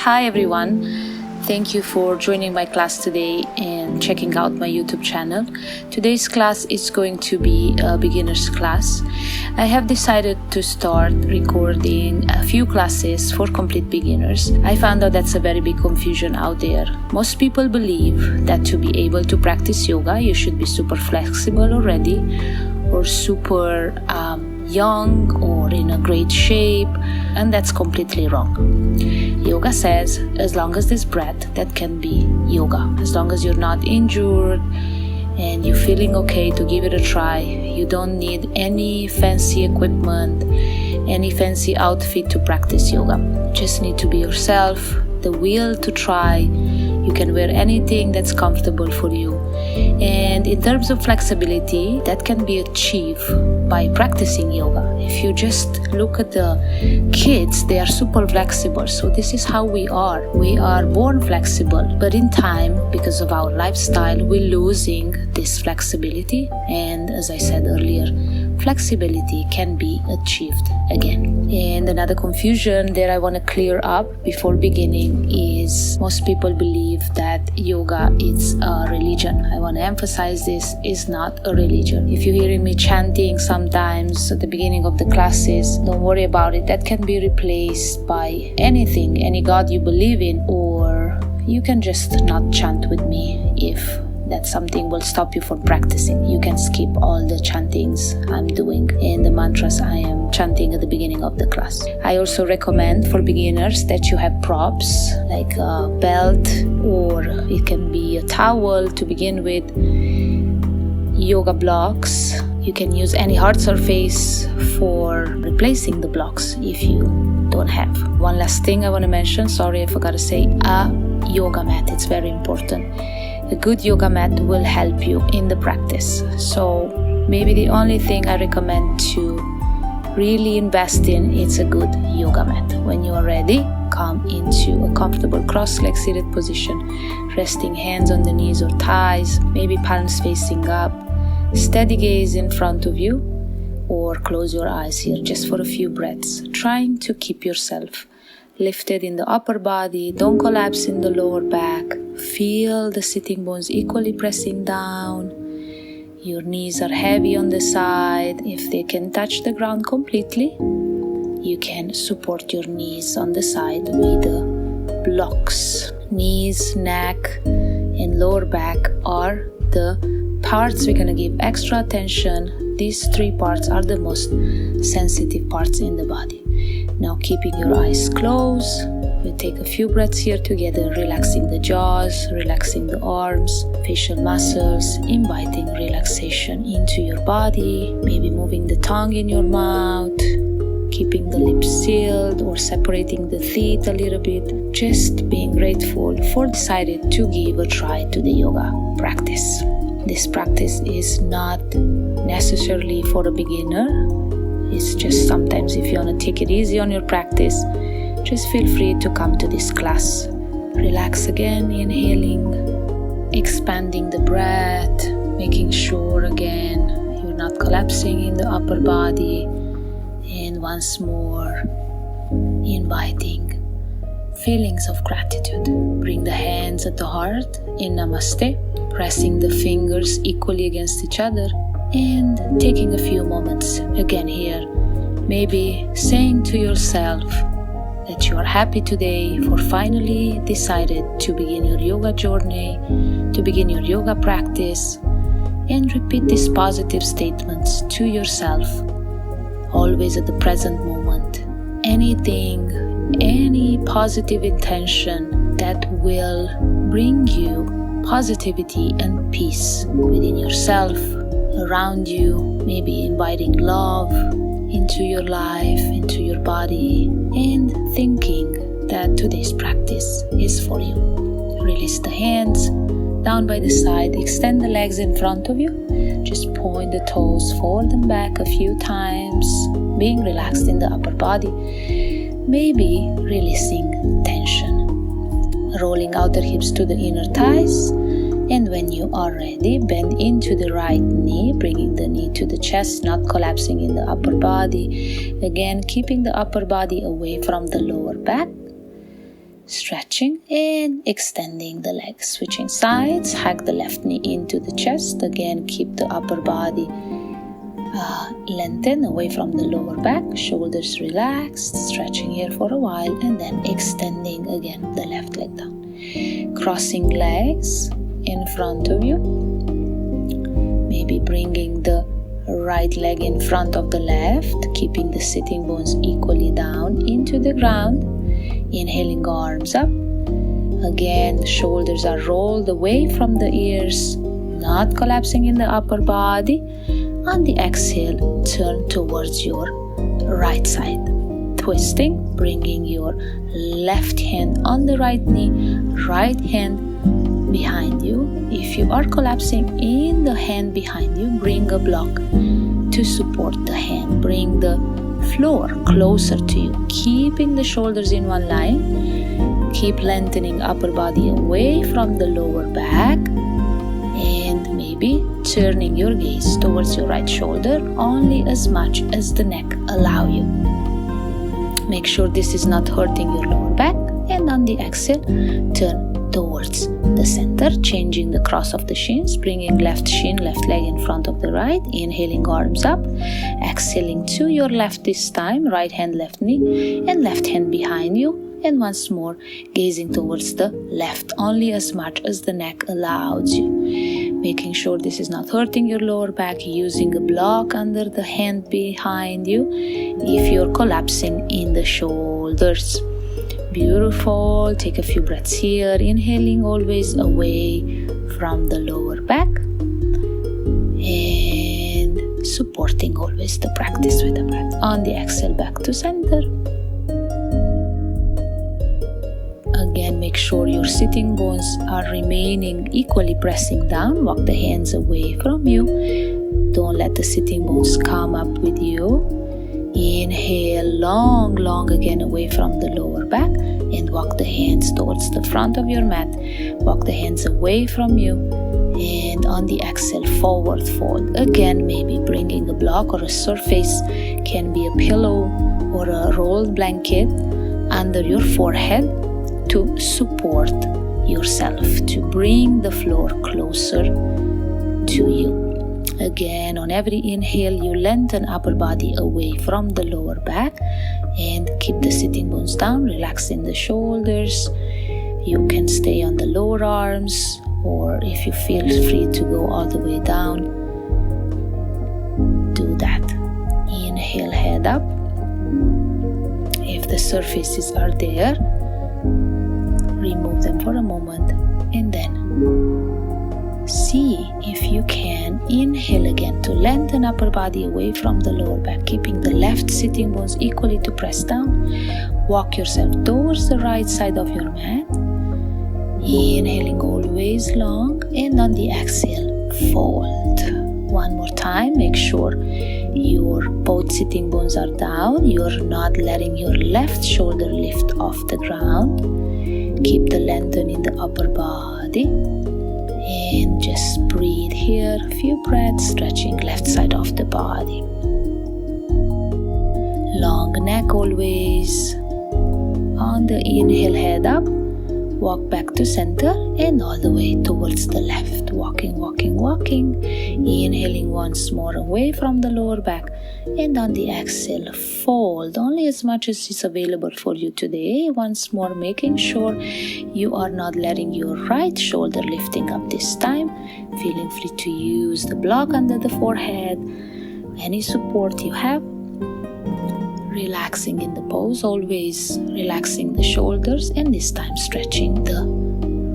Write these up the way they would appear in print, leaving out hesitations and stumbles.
Hi everyone, thank you for joining my class today and checking out my YouTube channel. Today's class is going to be a beginner's class. I have decided to start recording a few classes for complete beginners. I found out that's a very big confusion out there. Most people believe that to be able to practice yoga, you should be super flexible already or super young or in a great shape, and that's completely wrong. Yoga says as long as there's breath, that can be yoga. As long as you're not injured and you're feeling okay to give it a try, you don't need any fancy equipment, any fancy outfit to practice yoga. You just need to be yourself, the will to try. You can wear anything that's comfortable for you. And in terms of flexibility, that can be achieved by practicing yoga. If you just look at the kids, they are super flexible. So this is how we are. We are born flexible, but in time, because of our lifestyle, we're losing this flexibility. And as I said earlier, flexibility can be achieved again. And another confusion that I want to clear up before beginning is most people believe that yoga is a religion. I want to emphasize this is not a religion. If you're hearing me chanting sometimes at the beginning of the classes, don't worry about it. That can be replaced by anything, any God you believe in, or you can just not chant with me if that something will stop you from practicing. You can skip all the chantings I'm doing and the mantras I am chanting at the beginning of the class. I also recommend for beginners that you have props like a belt, or it can be a towel to begin with, yoga blocks. You can use any hard surface for replacing the blocks if you don't have. One last thing I want to mention, sorry I forgot to say, a yoga mat. It's very important. A good yoga mat will help you in the practice. So maybe the only thing I recommend to really invest in is a good yoga mat. When you are ready, come into a comfortable cross-leg seated position, resting hands on the knees or thighs, maybe palms facing up, steady gaze in front of you, or close your eyes here just for a few breaths, trying to keep yourself lifted in the upper body. Don't collapse in the lower back. Feel the sitting bones equally pressing down. Your knees are heavy on the side. If they can touch the ground completely, you can support your knees on the side with the blocks. Knees, neck, and lower back are the parts we're going to give extra attention. These three parts are the most sensitive parts in the body. Now keeping your eyes closed, we take a few breaths here together, relaxing the jaws, relaxing the arms, facial muscles, inviting relaxation into your body, maybe moving the tongue in your mouth, keeping the lips sealed or separating the teeth a little bit, just being grateful for deciding to give a try to the yoga practice. This practice is not necessarily for a beginner. It's just sometimes if you want to take it easy on your practice, just feel free to come to this class. Relax again, inhaling, expanding the breath, making sure again you're not collapsing in the upper body, and once more inviting feelings of gratitude. Bring the hands at the heart in Namaste, pressing the fingers equally against each other, and taking a few moments again here, maybe saying to yourself that you are happy today for finally decided to begin your yoga journey, to begin your yoga practice, and repeat these positive statements to yourself, always at the present moment. Anything, any positive intention that will bring you positivity and peace within yourself, around you, maybe inviting love into your life, into your body, and thinking that today's practice is for you. Release the hands down by the side, extend the legs in front of you, just point the toes, fold them back a few times, being relaxed in the upper body, maybe releasing tension. Rolling outer hips to the inner thighs. And when you are ready, bend into the right knee, bringing the knee to the chest, not collapsing in the upper body. Again, keeping the upper body away from the lower back. stretching and extending the legs, switching sides. Hug the left knee into the chest. Again, keep the upper body lengthen away from the lower back, shoulders relaxed, stretching here for a while, and then extending again the left leg down. Crossing legs in front of you, maybe bringing the right leg in front of the left, keeping the sitting bones equally down into the ground. Inhaling, arms up. Again, the shoulders are rolled away from the ears, not collapsing in the upper body. On the exhale, turn towards your right side. Twisting, bringing your left hand on the right knee, right hand behind you. If you are collapsing in the hand behind you, bring a block to support the hand. Bring the floor closer to you, keeping the shoulders in one line. Keep lengthening upper body away from the lower back, and maybe turning your gaze towards your right shoulder only as much as the neck allow you. Make sure this is not hurting your lower back, and on the exhale, turn towards the center, changing the cross of the shins, bringing left shin, left leg in front of the right. Inhaling, arms up. Exhaling to your left this time, right hand, left knee, and left hand behind you. And once more, gazing towards the left only as much as the neck allows you. Making sure this is not hurting your lower back, using a block under the hand behind you if you're collapsing in the shoulders. Beautiful. Take a few breaths here. Inhaling always away from the lower back, and supporting always the practice with the breath. On the exhale, back to center. Again, make sure your sitting bones are remaining equally pressing down. Walk the hands away from you. Don't let the sitting bones come up with you. Inhale long again away from the lower back, and walk the hands towards the front of your mat. Walk the hands away from you, and on the exhale, forward fold. Again, maybe bringing a block or a surface, can be a pillow or a rolled blanket under your forehead to support yourself, to bring the floor closer to you. Again, on every inhale, you lengthen upper body away from the lower back and keep the sitting bones down, relaxing the shoulders. You can stay on the lower arms, or if you feel free to go all the way down, do that. Inhale, head up. If the surfaces are there, remove them for a moment, and then see if you can inhale again to lengthen upper body away from the lower back, keeping the left sitting bones equally to press down. Walk yourself towards the right side of your mat. Inhaling always long, and on the exhale, fold. One more time, make sure your both sitting bones are down. You're not letting your left shoulder lift off the ground. Keep the lengthen in the upper body, and just breathe here. A few breaths, stretching left side of the body. Long neck always. On the inhale, head up. Walk back to center and all the way towards the left. Walking. Inhaling once more away from the lower back, and on the exhale, fold only as much as is available for you today. Once more, making sure you are not letting your right shoulder lifting up this time. Feeling free to use the block under the forehead, any support you have. Relaxing in the pose, always relaxing the shoulders, and this time stretching the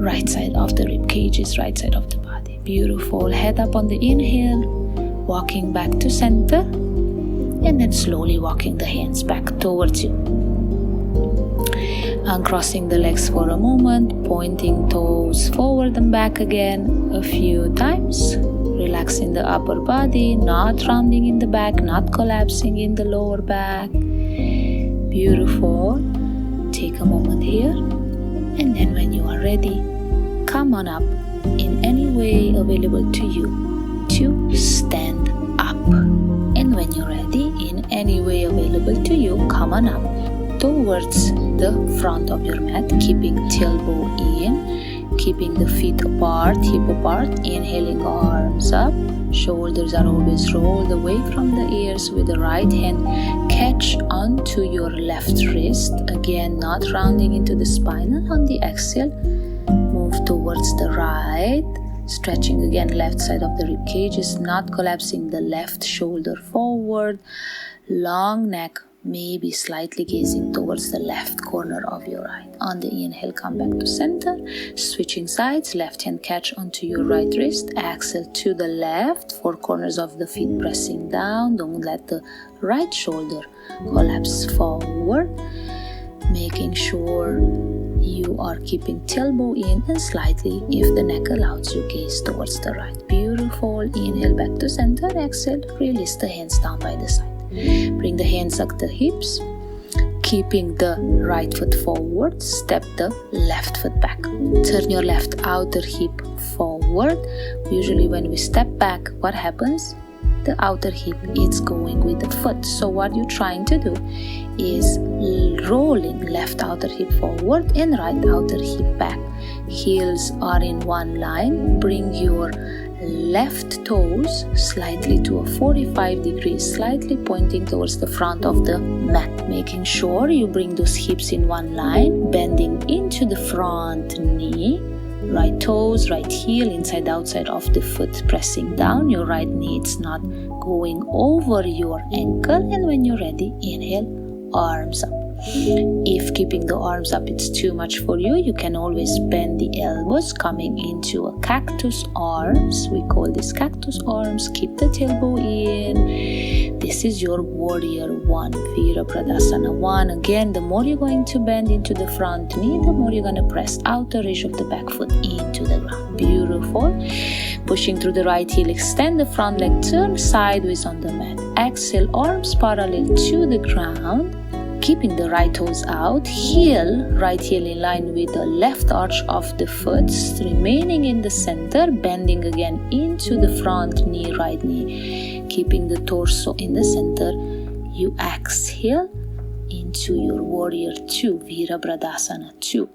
right side of the rib cages, right side of the body. Beautiful. Head up on the inhale, walking back to center, and then slowly walking the hands back towards you. Uncrossing the legs for a moment, pointing toes forward and back again a few times. Relaxing the upper body, not rounding in the back, not collapsing in the lower back. Beautiful. Take a moment here, and then when you are ready, come on up in any way available to you to stand up. And when you're ready, in any way available to you, come on up towards the front of your mat, keeping tailbone in, keeping the feet apart, hip apart, inhaling arms up. Shoulders are always rolled away from the ears with the right hand. Catch onto your left wrist. Again, not rounding into the spine. And on the exhale, move towards the right. Stretching again left side of the rib cages, not collapsing the left shoulder forward. Long neck, maybe slightly gazing towards the left corner of your eye. On the inhale, come back to center. Switching sides, left hand catch onto your right wrist. Exhale to the left, four corners of the feet pressing down. Don't let the right shoulder collapse forward. Making sure you are keeping tailbone in and slightly, if the neck allows you, gaze towards the right. Beautiful. Inhale back to center. Exhale, release the hands down by the side. Bring the hands up the hips, keeping the right foot forward. Step the left foot back. Turn your left outer hip forward. Usually when we step back, what happens? The outer hip is going with the foot. So what you're trying to do is rolling left outer hip forward and right outer hip back. Heels are in one line. Bring your left toes slightly to a 45 degrees, slightly pointing towards the front of the mat. Making sure you bring those hips in one line, bending into the front knee. Right toes, right heel, inside outside of the foot pressing down. Your right knee is not going over your ankle. And when you're ready, inhale, arms up. If keeping the arms up it's too much for you, you can always bend the elbows, coming into a cactus arms. We call this cactus arms. Keep the tailbone in. This is your warrior one, Virabhadasana one. Again, the more you're going to bend into the front knee, the more you're going to press outer edge of the back foot into the ground. Beautiful. Pushing through the right heel, extend the front leg, turn sideways on the mat. Exhale, arms parallel to the ground. Keeping the right toes out, right heel in line with the left arch of the foot, remaining in the center, bending again into the front knee, right knee, keeping the torso in the center. You exhale into your warrior two, Virabhadasana 2.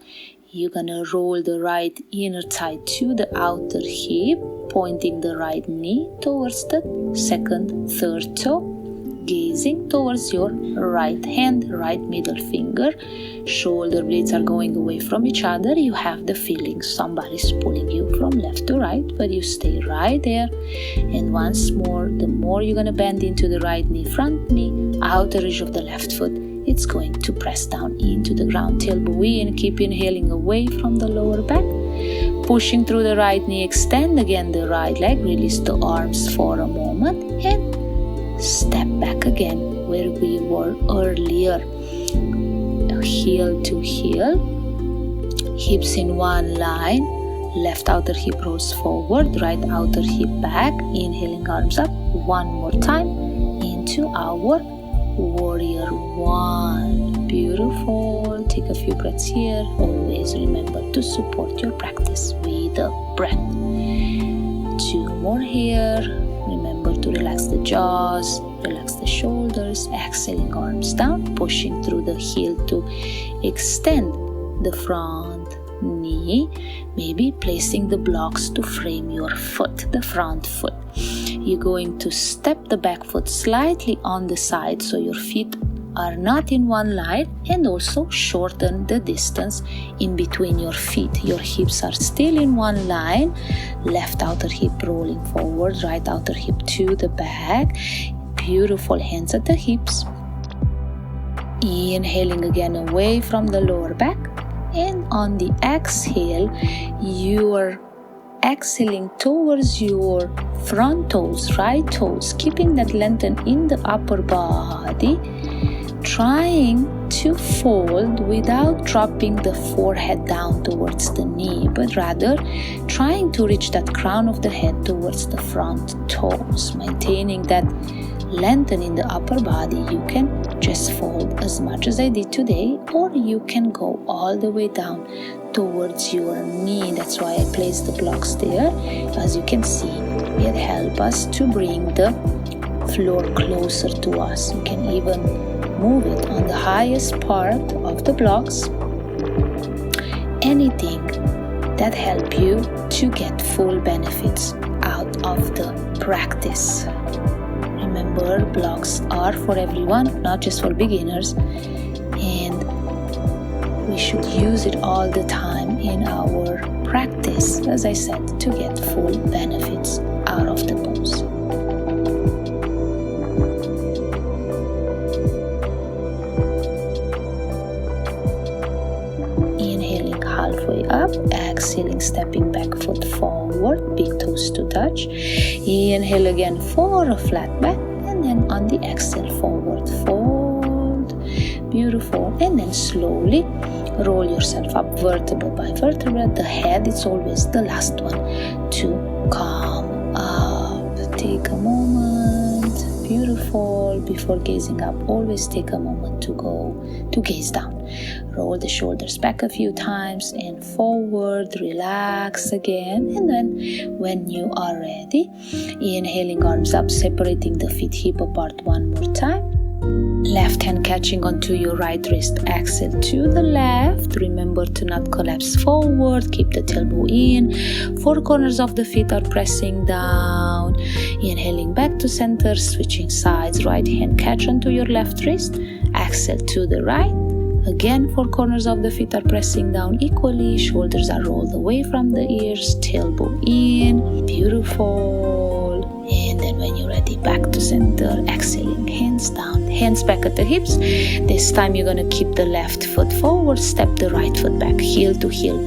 You're gonna roll the right inner thigh to the outer hip, pointing the right knee towards the second, third toe. Gazing towards your right hand, right middle finger. Shoulder blades are going away from each other. You have the feeling somebody's pulling you from left to right, but you stay right there. And once more, the more you're going to bend into the right knee, front knee, outer edge of the left foot, it's going to press down into the ground. Tailbone in, keep inhaling away from the lower back. Pushing through the right knee, extend again the right leg, release the arms for a moment, and step back again where we were earlier. Heel to heel, hips in one line, left outer hip rolls forward, right outer hip back. Inhaling arms up one more time into our warrior one. Beautiful. Take a few breaths here. Always remember to support your practice with a breath. 2 more here. Remember to relax the jaws, relax the shoulders, exhaling arms down, pushing through the heel to extend the front knee, maybe placing the blocks to frame your foot, the front foot. You're going to step the back foot slightly on the side so your feet are not in one line, and also shorten the distance in between your feet. Your hips are still in one line, left outer hip rolling forward, right outer hip to the back. Beautiful, hands at the hips. Inhaling again away from the lower back, and on the exhale, you are exhaling towards your front toes, right toes, keeping that lengthen in the upper body. Trying to fold without dropping the forehead down towards the knee, but rather trying to reach that crown of the head towards the front toes, maintaining that lengthen in the upper body. You can just fold as much as I did today, or you can go all the way down towards your knee. That's why I placed the blocks there. As you can see, it helps us to bring the floor closer to us. You can even move it on the highest part of the blocks. Anything that help you to get full benefits out of the practice. Remember, blocks are for everyone, not just for beginners, and we should use it all the time in our practice, as I said, to get full benefits out of the pose. Inhaling halfway up, exhaling, stepping back foot forward, big toes to touch. Inhale again for a flat back, and then on the exhale, forward fold. Beautiful. And then slowly roll yourself up vertebra by vertebra. The head is always the last one to come up. Take a moment. Beautiful. Before gazing up, always take a moment to gaze down. Roll the shoulders back a few times and forward. Relax again. And then when you are ready, inhaling, arms up, separating the feet hip apart one more time. Left hand catching onto your right wrist. Exhale to the left. Remember to not collapse forward. Keep the tailbone in. Four corners of the feet are pressing down. Inhaling back to center. Switching sides. Right hand catch onto your left wrist. Exhale to the right. Again, four corners of the feet are pressing down equally. Shoulders are rolled away from the ears. Tailbone in. Beautiful. And then when you're ready, back to center. Exhaling, hands down. Hands back at the hips. This time you're going to keep the left foot forward. Step the right foot back. Heel to heel.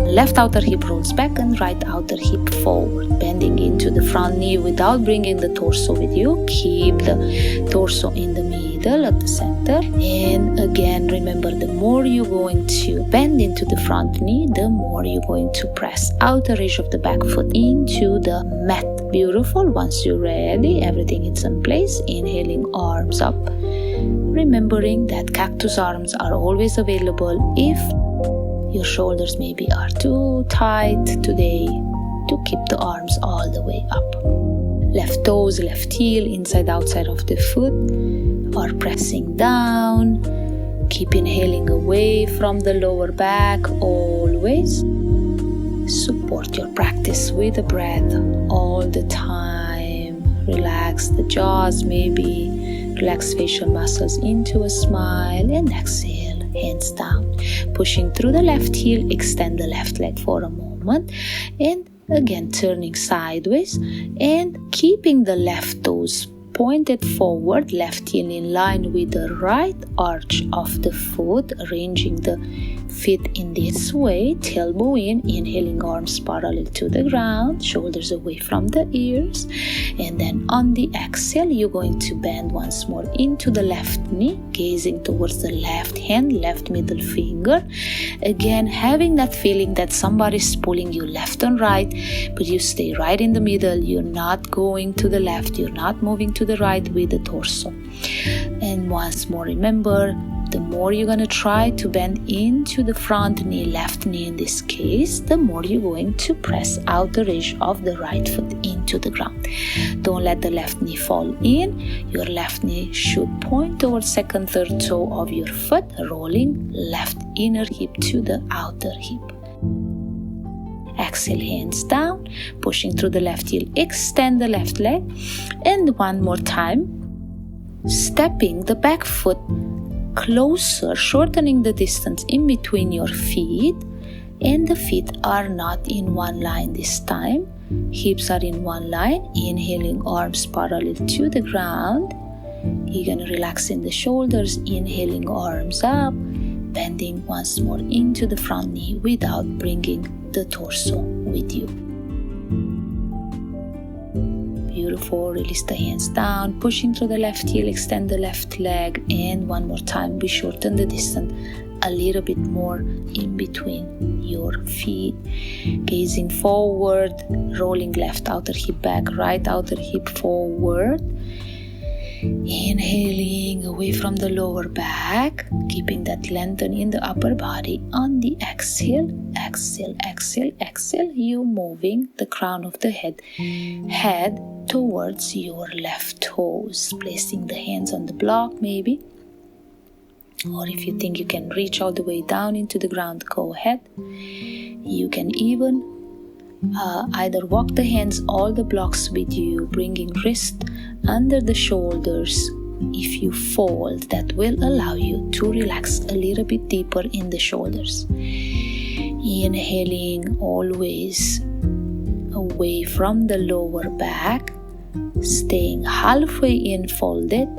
Left outer hip rolls back and right outer hip forward. Bending into the front knee without bringing the torso with you. Keep the torso in the middle at the center. And again, remember, the more you're going to bend into the front knee, the more you're going to press outer edge of the back foot into the mat. Beautiful. Once you're ready, everything is in place. Inhaling, arms up. Remembering that cactus arms are always available if your shoulders maybe are too tight today, to keep the arms all the way up. Left toes, left heel, inside, outside of the foot are pressing down. Keep inhaling away from the lower back always. Support your practice with the breath all the time. Relax the jaws maybe. Relax facial muscles into a smile and exhale. Hands down. Pushing through the left heel, extend the left leg for a moment. And again, turning sideways and keeping the left toes pointed forward, left heel in line with the right arch of the foot, arranging the feet in this way, tailbone in, inhaling, arms parallel to the ground, shoulders away from the ears, and then on the exhale, you're going to bend once more into the left knee, gazing towards the left hand, left middle finger, again having that feeling that somebody's pulling you left and right, but you stay right in the middle, you're not going to the left, you're not moving to the right with the torso. And once more, remember, the more you're going to try to bend into the front knee, left knee in this case, the more you're going to press out the edge of the right foot into the ground. Don't let the left knee fall in. Your left knee should point towards second, third toe of your foot, rolling left inner hip to the outer hip. Exhale, hands down, pushing through the left heel, extend the left leg, and one more time, stepping the back foot closer, shortening the distance in between your feet, and the feet are not in one line this time. Hips are in one line. Inhaling, arms parallel to the ground. You're going to relax in the shoulders. Inhaling, arms up, bending once more into the front knee without bringing the torso with you. Beautiful. Release the hands down, pushing through the left heel, extend the left leg, and one more time, we shorten the distance a little bit more in between your feet. Gazing forward, rolling left outer hip back, right outer hip forward. Inhaling away from the lower back, keeping that lengthen in the upper body. On the exhale, exhale, exhale, exhale, you moving the crown of the head towards your left toes, placing the hands on the block maybe. Or if you think you can reach all the way down into the ground, go ahead. You can even either walk the hands all the blocks with you, bringing wrist under the shoulders. If you fold, that will allow you to relax a little bit deeper in the shoulders. Inhaling always away from the lower back, staying halfway in folded.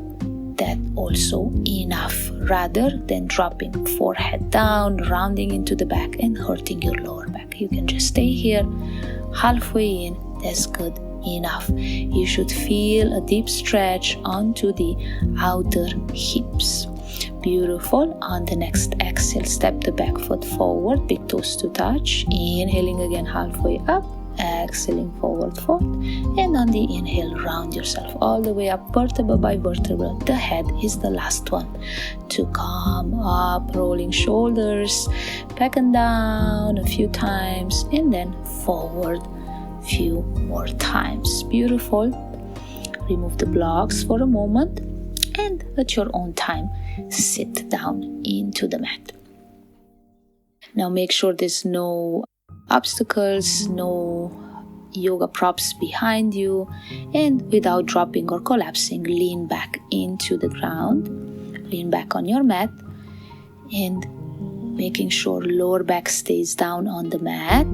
That also enough, rather than dropping forehead down, rounding into the back and hurting your lower back. You can just stay here halfway in. That's good enough. You should feel a deep stretch onto the outer hips. Beautiful. On the next exhale, step the back foot forward, big toes to touch. Inhaling again halfway up, exhaling forward fold, and on the inhale, round yourself all the way up, vertebra by vertebra. The head is the last one to come up, rolling shoulders back and down a few times, and then forward few more times. Beautiful. Remove the blocks for a moment, and at your own time, sit down into the mat. Now make sure there's no obstacles, no yoga props behind you, and without dropping or collapsing, lean back into the ground, lean back on your mat, and making sure lower back stays down on the mat,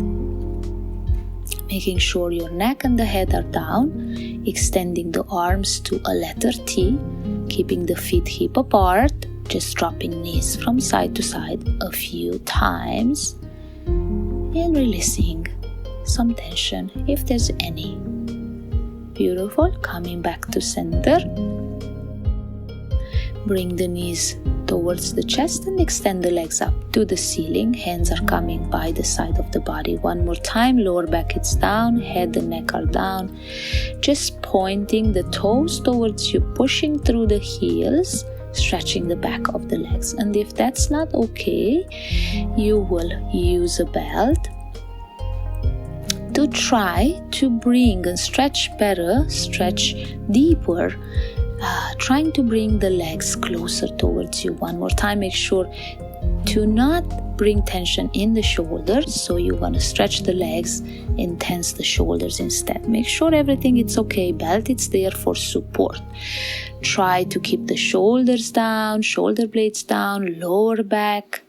making sure your neck and the head are down, extending the arms to a letter T, keeping the feet hip apart, just dropping knees from side to side a few times, and releasing some tension if there's any. Beautiful. Coming back to center. Bring the knees towards the chest and extend the legs up to the ceiling. Hands are coming by the side of the body. One more time. Lower back is down. Head and neck are down. Just pointing the toes towards you, pushing through the heels, stretching the back of the legs. And if that's not okay, you will use a belt to try to bring and stretch better, stretch deeper, trying to bring the legs closer towards you. One more time. Make sure to not bring tension in the shoulders, so you want to stretch the legs and tense the shoulders instead. Make sure everything is okay. Belt, it's there for support. Try to keep the shoulders down, shoulder blades down, lower back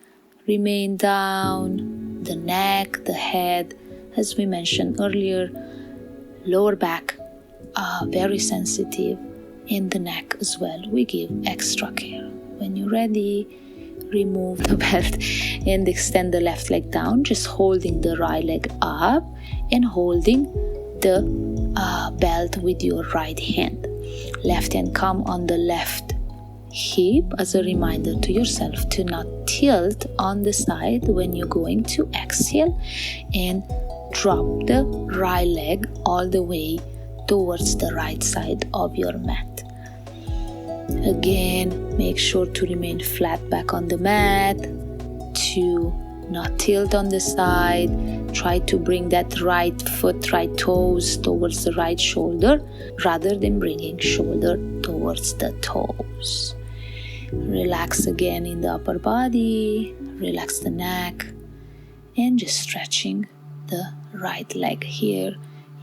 remain down, the neck, the head, as we mentioned earlier, lower back very sensitive, in the neck as well. We give extra care. When you're ready, remove the belt and extend the left leg down, just holding the right leg up and holding the belt with your right hand. Left hand come on the left hip as a reminder to yourself to not tilt on the side when you're going to exhale, and drop the right leg all the way towards the right side of your mat. Again, make sure to remain flat back on the mat, to not tilt on the side. Try to bring that right foot, right toes towards the right shoulder rather than bringing shoulder towards the toes. Relax again in the upper body, relax the neck, and just stretching the right leg here.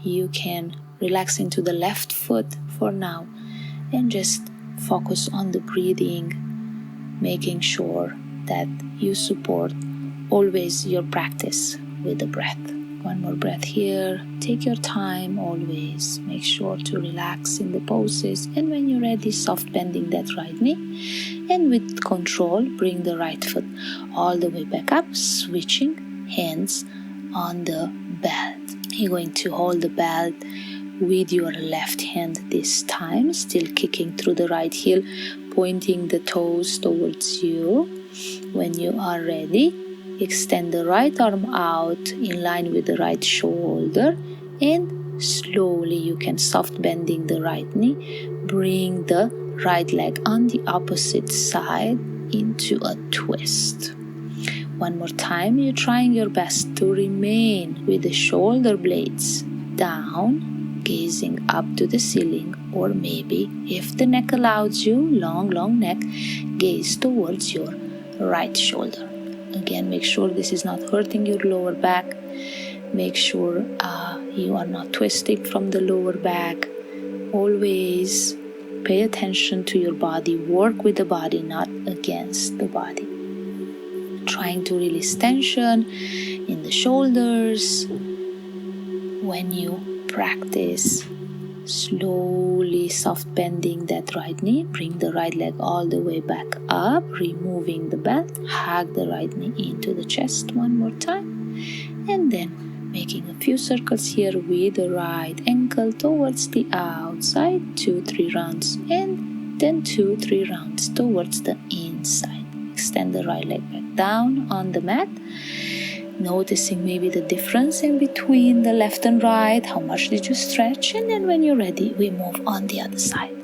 You can relax into the left foot for now and just focus on the breathing, making sure that you support always your practice with the breath. One more breath here. Take your time always. Make sure to relax in the poses, and when you're ready, soft bending that right knee, and with control bring the right foot all the way back up, switching hands on the belt. You're going to hold the belt with your left hand this time, still kicking through the right heel, pointing the toes towards you. When you are ready, extend the right arm out in line with the right shoulder, and slowly you can soft bending the right knee, bring the right leg on the opposite side into a twist. One more time, you're trying your best to remain with the shoulder blades down, gazing up to the ceiling, or maybe, if the neck allows you, long neck, gaze towards your right shoulder. Again, make sure this is not hurting your lower back. Make sure you are not twisting from the lower back. Always pay attention to your body. Work with the body, not against the body. Trying to release tension in the shoulders. When you practice slowly soft bending that right knee, bring the right leg all the way back up, removing the belt, hug the right knee into the chest one more time, and then making a few circles here with the right ankle towards the outside, 2-3 rounds, and then 2-3 rounds towards the inside. Extend the right leg back down on the mat, noticing maybe the difference in between the left and right, how much did you stretch, and then when you're ready, we move on the other side.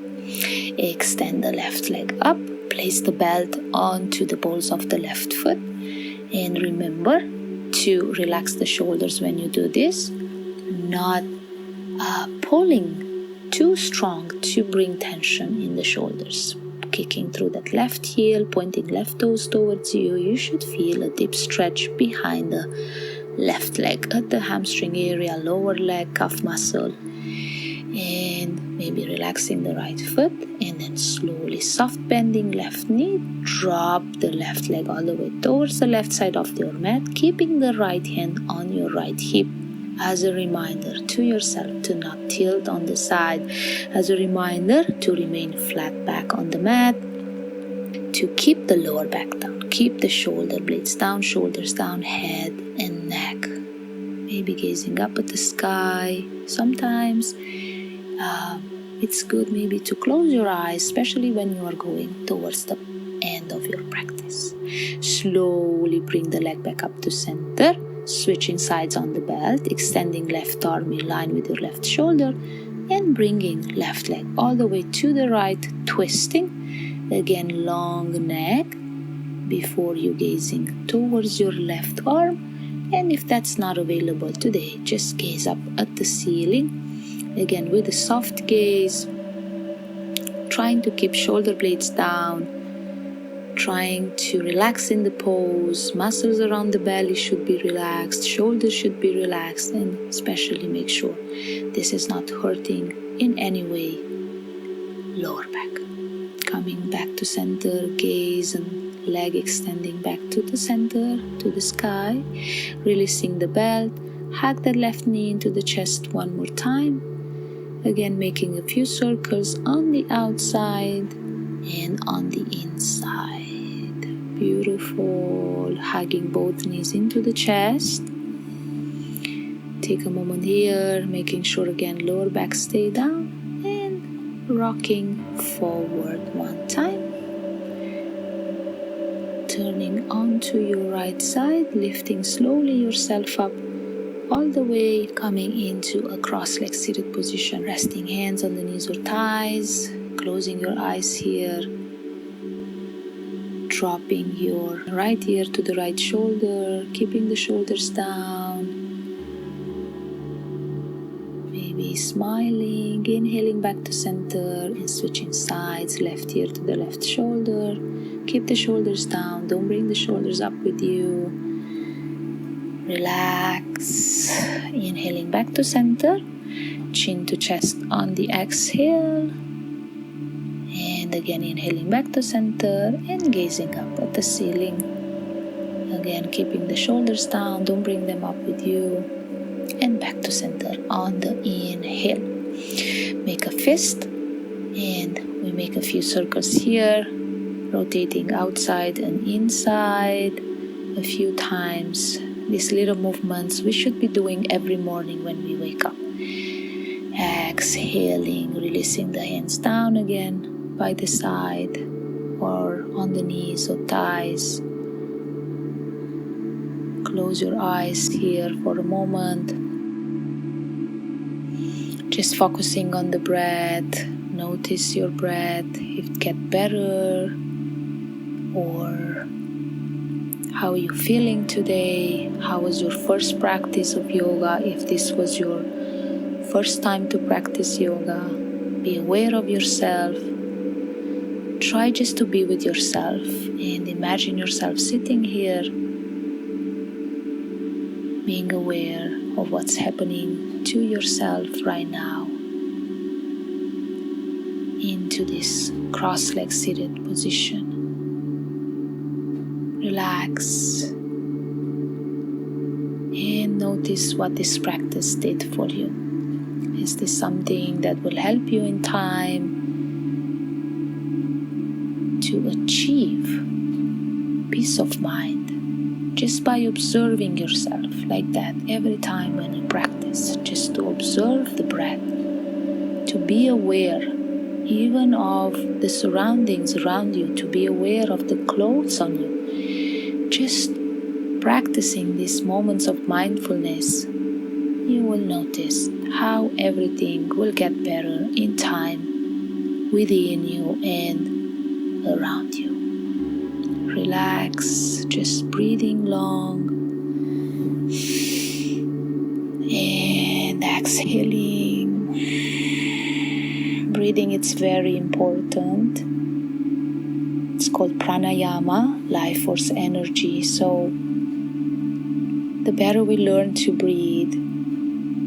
Extend the left leg up, place the belt onto the balls of the left foot, and remember to relax the shoulders when you do this, not pulling too strong to bring tension in the shoulders. Kicking through that left heel, pointing left toes towards you, you should feel a deep stretch behind the left leg at the hamstring area, lower leg, calf muscle, and maybe relaxing the right foot, and then slowly soft bending left knee, drop the left leg all the way towards the left side of your mat, keeping the right hand on your right hip as a reminder to yourself to not tilt on the side, as a reminder to remain flat back on the mat, to keep the lower back down, keep the shoulder blades down, shoulders down, head and neck, maybe gazing up at the sky. Sometimes it's good maybe to close your eyes, especially when you are going towards the end of your practice. Slowly bring the leg back up to center, switching sides on the belt, extending left arm in line with your left shoulder, and bringing left leg all the way to the right, twisting. Again, long neck before you gazing towards your left arm. And if that's not available today, just gaze up at the ceiling. Again, with a soft gaze, trying to keep shoulder blades down, trying to relax in the pose. Muscles around the belly should be relaxed, shoulders should be relaxed, and especially make sure this is not hurting in any way lower back. Coming back to center, gaze and leg extending back to the center, to the sky, releasing the belt, hug that left knee into the chest one more time. Again, making a few circles on the outside and on the inside. Beautiful. Hugging both knees into the chest. Take a moment here, making sure again lower back stay down, and rocking forward one time. Turning onto your right side, lifting slowly yourself up all the way, coming into a cross-legged seated position, resting hands on the knees or thighs, closing your eyes here, dropping your right ear to the right shoulder, keeping the shoulders down, maybe smiling, inhaling back to center and switching sides, left ear to the left shoulder, keep the shoulders down, don't bring the shoulders up with you. Relax, inhaling back to center, chin to chest on the exhale, and again inhaling back to center and gazing up at the ceiling. Again, keeping the shoulders down, don't bring them up with you, and back to center on the inhale. Make a fist, and we make a few circles here, rotating outside and inside a few times. These little movements we should be doing every morning when we wake up. Exhaling, releasing the hands down again by the side or on the knees or thighs. Close your eyes here for a moment. Just focusing on the breath. Notice your breath, if it gets better, or how are you feeling today? How was your first practice of yoga? If this was your first time to practice yoga, be aware of yourself. Try just to be with yourself and imagine yourself sitting here, being aware of what's happening to yourself right now, into this cross-legged seated position. Relax and notice what this practice did for you. Is this something that will help you in time to achieve peace of mind just by observing yourself like that every time when you practice? Just to observe the breath, to be aware even of the surroundings around you, to be aware of the clothes on you. Just practicing these moments of mindfulness, you will notice how everything will get better in time within you and around you. Relax, just breathing long and exhaling. Breathing, it's very important. It's called pranayama, life force energy. So the better we learn to breathe,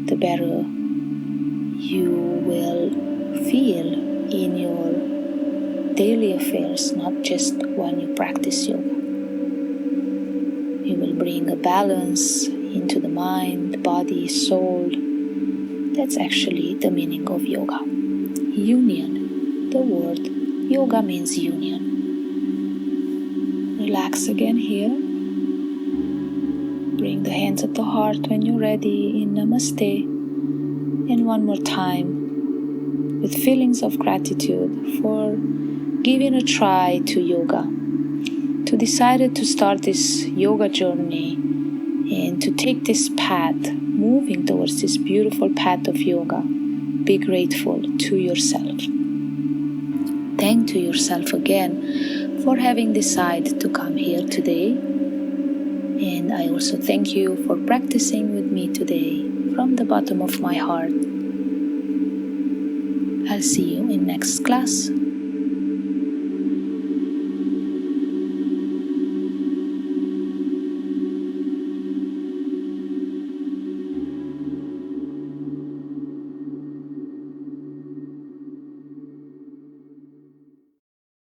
the better you will feel in your daily affairs, not just when you practice yoga. You will bring a balance into the mind, body, soul. That's actually the meaning of yoga. Union. The word yoga means union. Relax again here. Bring the hands at the heart when you're ready in Namaste. And one more time, with feelings of gratitude for giving a try to yoga, to decided to start this yoga journey and to take this path, moving towards this beautiful path of yoga. Be grateful to yourself. Thank to yourself again for having decided to come here today. And I also thank you for practicing with me today from the bottom of my heart. I'll see you in next class.